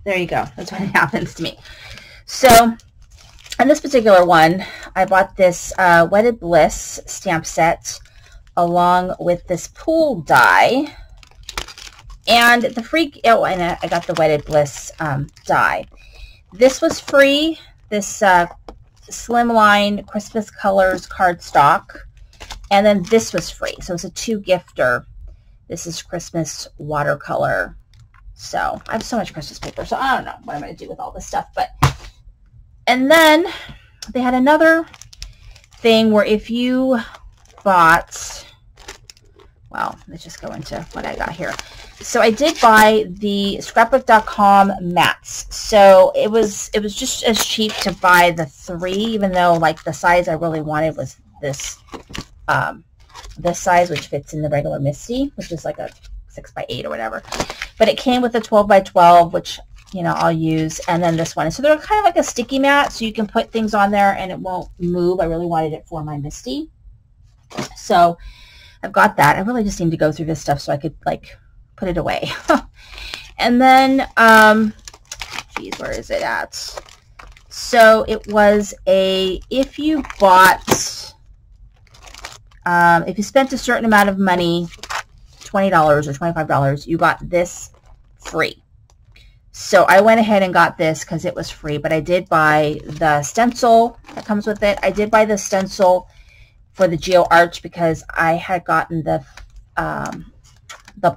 there you go. That's what happens to me. So, in this particular one, I bought this Wedded Bliss stamp set along with this pool die. And the free, oh, and I got the Wedded Bliss die. This was free. This Slimline Christmas Colors cardstock. And then this was free. So it's a 2-gifter. This is Christmas watercolor. So I have so much Christmas paper. So I don't know what I'm going to do with all this stuff. And then they had another thing where if you bought, well, let's just go into what I got here. So I did buy the Scrapbook.com mats. So it was just as cheap to buy the 3, even though like the size I really wanted was this size, which fits in the regular Misty, which is like a 6x8 or whatever. But it came with a 12x12, which, you know, I'll use, and then this one. So they're kind of like a sticky mat, so you can put things on there and it won't move. I really wanted it for my Misty. So I've got that. I really just need to go through this stuff so I could like put it away. And then, geez, where is it at? So it was a, if you bought, if you spent a certain amount of money, $20 or $25, you got this free. So I went ahead and got this because it was free, but I did buy the stencil that comes with it. I did buy the stencil for the Geo Arch because I had gotten the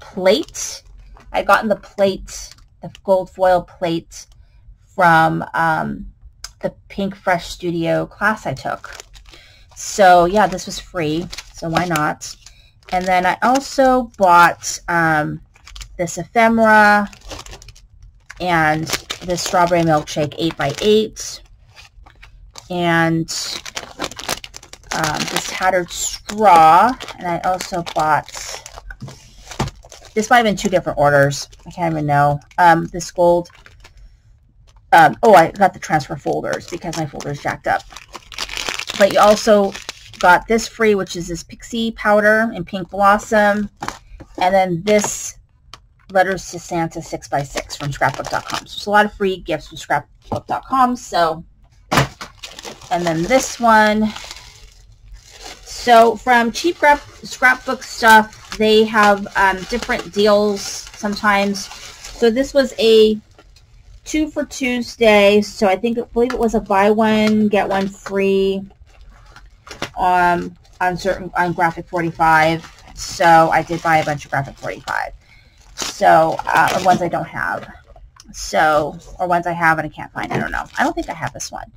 plate. I had gotten the plate, the gold foil plate from the Pink Fresh Studio class I took. So yeah, this was free, so why not? And then I also bought this ephemera and this strawberry milkshake 8x8 and this tattered straw. And I also bought, this might have been 2 different orders, I can't even know, this gold, oh, I got the transfer folders because my folder's jacked up. But you also got this free, which is this pixie powder in Pink Blossom, and then this Letters to Santa 6x6 from Scrapbook.com. So there's a lot of free gifts from Scrapbook.com. So, and then this one. So from cheap scrapbook stuff, they have different deals sometimes. So this was a 2 for Tuesday. So I believe it was a buy one get one free on Graphic 45. So I did buy a bunch of Graphic 45. So ones I don't have. So, or ones I have and I can't find. I don't know. I don't think I have this one.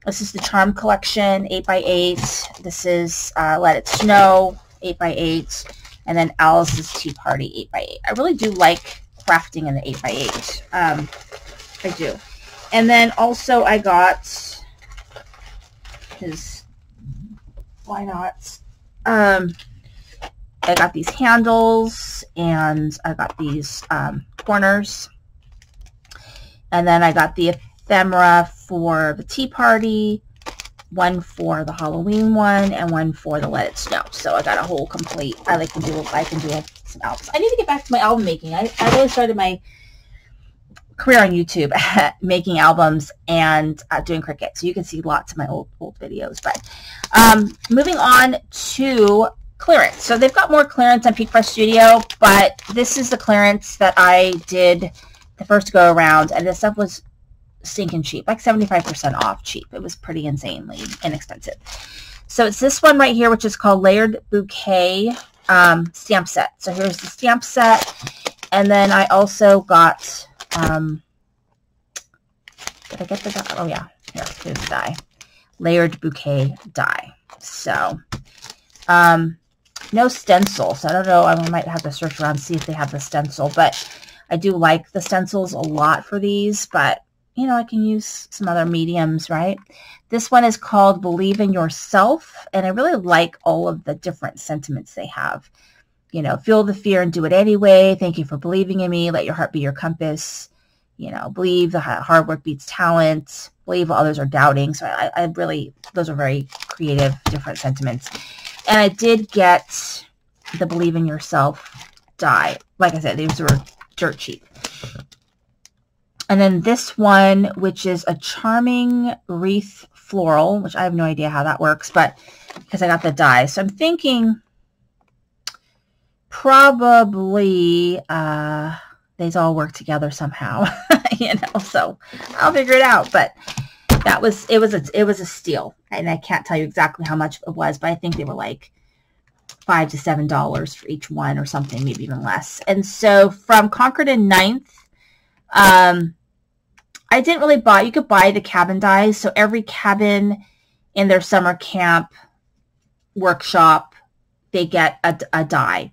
This is the Charm Collection 8x8. This is Let It Snow 8x8. And then Alice's Tea Party 8x8. I really do like crafting in the 8x8. I do. And then also I got his, why not? I got these handles and I got these corners. And then I got the ephemera for the tea party, one for the Halloween one, and one for the Let It Snow. So I got a whole complete, I can do some albums. I need to get back to my album making. I really started my career on YouTube making albums and doing Cricut. So you can see lots of my old videos. But moving on to clearance. So they've got more clearance on Pink Fresh Studio, but this is the clearance that I did the first go around, and this stuff was stinking cheap, like 75% off cheap. It was pretty insanely inexpensive. So it's this one right here, which is called Layered Bouquet stamp set. So here's the stamp set, and then I also got, did I get the die? Oh yeah, here's the die. Layered Bouquet die. So, no stencil, so I don't know, I might have to search around and see if they have the stencil, but I do like the stencils a lot for these, but, you know, I can use some other mediums, right? This one is called Believe in Yourself, and I really like all of the different sentiments they have. You know, feel the fear and do it anyway. Thank you for believing in me. Let your heart be your compass. You know, believe the hard work beats talent. Believe while others are doubting. So I really, those are very creative, different sentiments. And I did get the Believe in Yourself die. Like I said, these were dirt cheap. And then this one, which is a charming wreath floral, which I have no idea how that works, but because I got the die. So I'm thinking probably these all work together somehow, you know, so I'll figure it out. But it was a steal, and I can't tell you exactly how much it was, but I think they were like $5 to $7 for each one or something, maybe even less. And so from Concord and 9th, I didn't really buy, you could buy the cabin dies. So every cabin in their summer camp workshop, they get a die,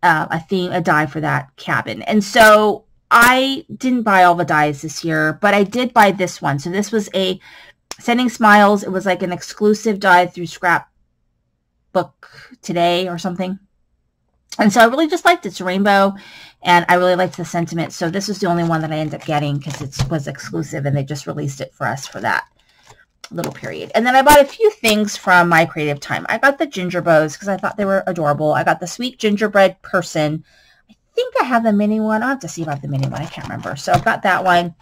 a die for that cabin. And so I didn't buy all the dies this year, but I did buy this one. So this was a Sending Smiles. It was like an exclusive die through Scrapbook today or something. And so I really just liked it. It's rainbow, and I really liked the sentiment. So this was the only one that I ended up getting because it was exclusive, and they just released it for us for that little period. And then I bought a few things from My Creative Time. I got the ginger bows because I thought they were adorable. I got the sweet gingerbread person. I think I have the mini one. I'll have to see about the mini one. I can't remember. So I've got that one.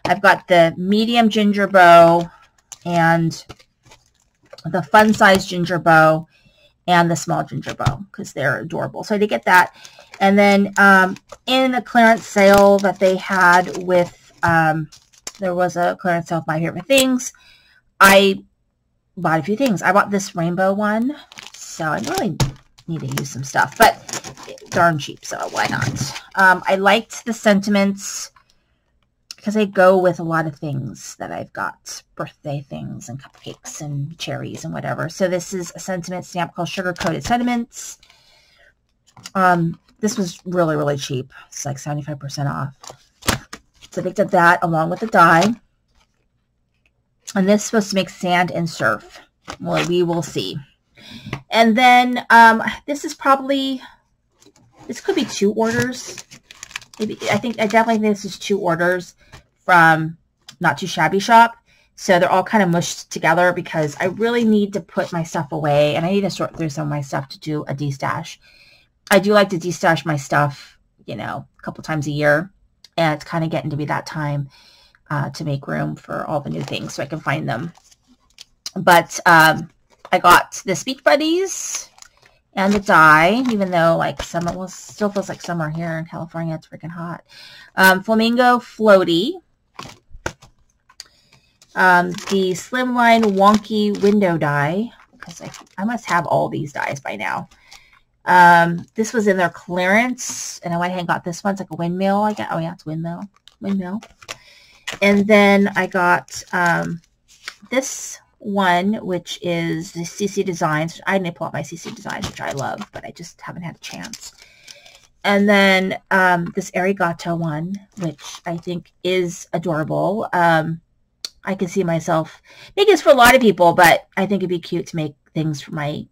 I've got the medium ginger bow and the fun size ginger bow and the small ginger bow because they're adorable. So I did get that. And then in a clearance sale that they had with, there was a clearance sale of My Favorite Things, I bought a few things. I bought this rainbow one, so I really need to use some stuff, but darn cheap, so why not? I liked the sentiments because they go with a lot of things that I've got, birthday things and cupcakes and cherries and whatever. So this is a sentiment stamp called Sugar Coated Sentiments. This was really, really cheap. It's like 75% off. So I picked up that along with the die. And this is supposed to make sand and surf. Well, we will see. And then this is probably, this could be 2 orders. Maybe, I definitely think this is 2 orders from Not Too Shabby Shop. So they're all kind of mushed together because I really need to put my stuff away, and I need to sort through some of my stuff to do a de-stash. I do like to de-stash my stuff, you know, a couple times a year, and it's kind of getting to be that time to make room for all the new things so I can find them. But I got the Speech Buddies and the die, even though like summer, well, still feels like summer here in California. It's freaking hot. Flamingo Floaty. The Slimline Wonky Window die, because I must have all these dies by now. This was in their clearance, and I went ahead and got this one. It's like a windmill. Oh yeah, it's windmill. And then I got this one, which is the CC Designs. I didn't pull out my CC Designs, which I love, but I just haven't had a chance. And then this Arigato one, which I think is adorable. I can see myself making this for a lot of people, but I think it'd be cute to make things for my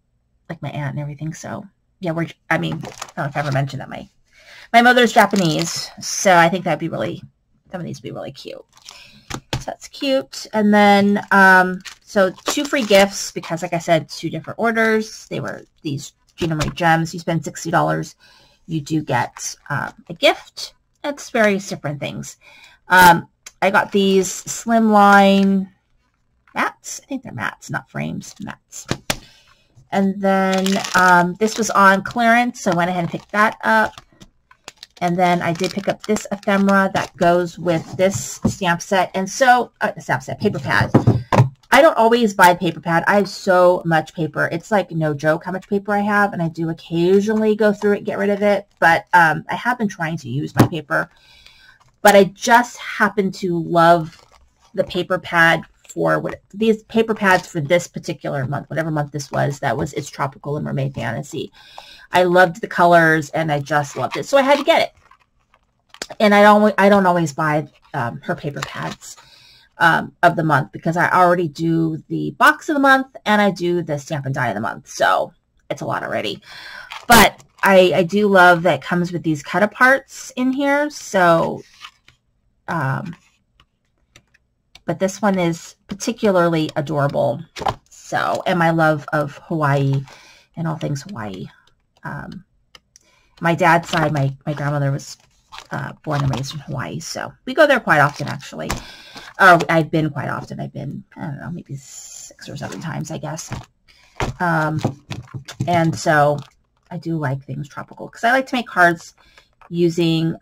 aunt and everything. So yeah, I don't know if I ever mentioned that my mother's Japanese, so I think that'd be really, some of these would be really cute. So that's cute. And then so 2 free gifts because, like I said, 2 different orders. They were these Gina Marie gems. You spend $60, you do get a gift. It's various different things. I got these Slimline mats. I think they're mats, not frames, mats. And then this was on clearance, so I went ahead and picked that up. And then I did pick up this ephemera that goes with this stamp set. And so, stamp set, paper pad. I don't always buy paper pad. I have so much paper. It's like no joke how much paper I have, and I do occasionally go through it, get rid of it. But I have been trying to use my paper. But I just happen to love the paper pad for these paper pads for this particular month, whatever month this was. That was It's Tropical and Mermaid Fantasy. I loved the colors, and I just loved it, so I had to get it. And I don't always buy her paper pads of the month because I already do the box of the month and I do the stamp and die of the month, so it's a lot already. But I do love that it comes with these cut aparts in here, so. But this one is particularly adorable. So, and my love of Hawaii and all things Hawaii. My dad's side, my grandmother was born and raised in Hawaii, so we go there quite often, actually. Or I've been quite often. I've been, I don't know, maybe 6 or 7 times, I guess. And so I do like things tropical because I like to make cards using,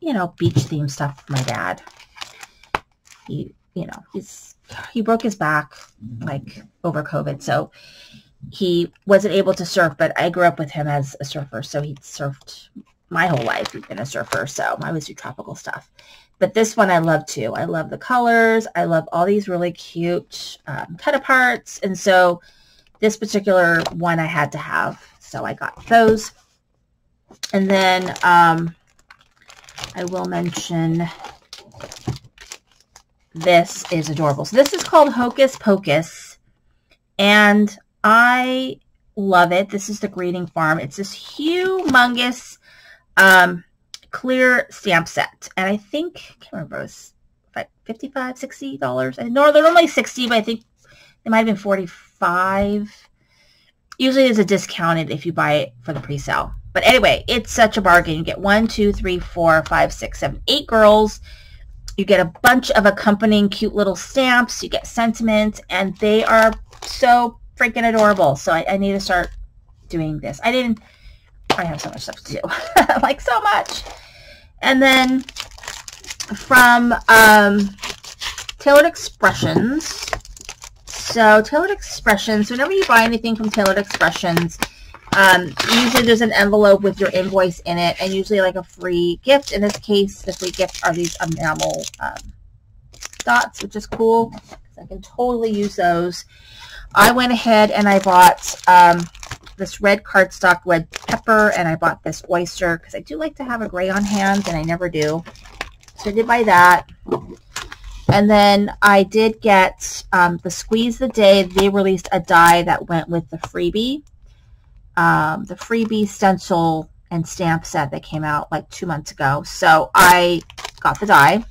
you know, beach theme stuff for my dad. He, you know, he broke his back like over COVID, so he wasn't able to surf, but I grew up with him as a surfer, so he'd surfed my whole life. He'd been a surfer, so I always do tropical stuff. But this one I love too. I love the colors. I love all these really cute cut aparts, and so this particular one I had to have, so I got those. And then I will mention this is adorable. So this is called Hocus Pocus, and I love it. This is the Greeting Farm. It's this humongous clear stamp set, and I think, I can't remember, it was like $55, $60. No, they're normally $60, but I think it might have been $45. Usually there's a discounted if you buy it for the pre-sale. But anyway, it's such a bargain. You get 1, 2, 3, 4, 5, 6, 7, 8 girls. You get a bunch of accompanying cute little stamps. You get sentiments, and they are so freaking adorable. So I need to start doing this. I have so much stuff to do. Like, so much. And then from Tailored Expressions. So Tailored Expressions, whenever you buy anything from Tailored Expressions, usually there's an envelope with your invoice in it, and usually like a free gift. In this case, the free gift are these enamel dots, which is cool. I can totally use those. I went ahead and I bought this red cardstock red pepper, and I bought this oyster because I do like to have a gray on hand, and I never do. So I did buy that. And then I did get the Squeeze the Day. They released a die that went with the freebie. The freebie stencil and stamp set that came out like 2 months ago. So I got the die.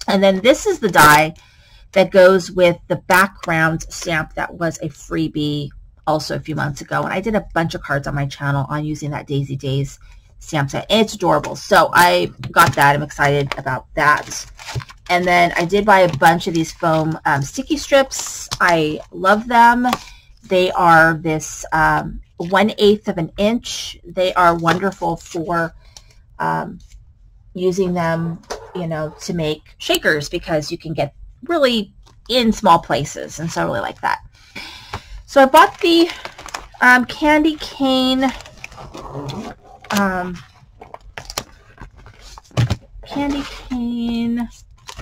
And then this is the die that goes with the background stamp that was a freebie also a few months ago. And I did a bunch of cards on my channel on using that Daisy Days stamp set. And it's adorable. So I got that. I'm excited about that. And then I did buy a bunch of these foam sticky strips. I love them. They are this 1/8 of an inch. They are wonderful for using them, you know, to make shakers, because you can get really in small places. And so I really like that. So I bought the candy cane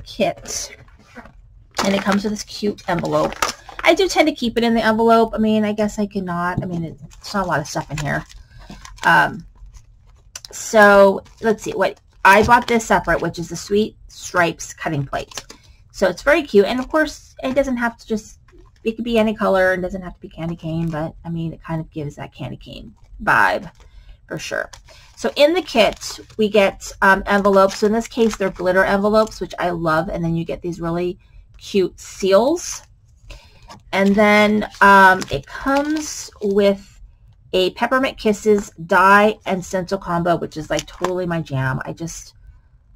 kit, and it comes with this cute envelope. I do tend to keep it in the envelope. I mean, I guess I could not. I mean, it's not a lot of stuff in here. So let's see. What I bought this separate, which is the Sweet Stripes cutting plate. So it's very cute, and of course, it doesn't have to just. It could be any color. It doesn't have to be candy cane, but I mean, it kind of gives that candy cane vibe for sure. So in the kit, we get envelopes. So in this case, they're glitter envelopes, which I love. And then you get these really cute seals. And then it comes with a Peppermint Kisses die and stencil combo, which is like totally my jam. I just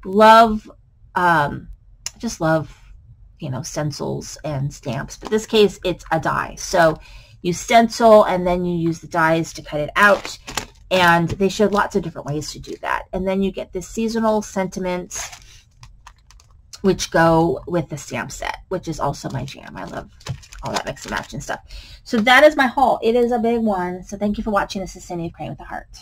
love, you know, stencils and stamps. But in this case, it's a die. So you stencil and then you use the dies to cut it out. And they showed lots of different ways to do that. And then you get the seasonal sentiments, which go with the stamp set, which is also my jam. I love all that mix and match and stuff. So that is my haul. It is a big one. So thank you for watching. This is Cindy of Crane with a Heart.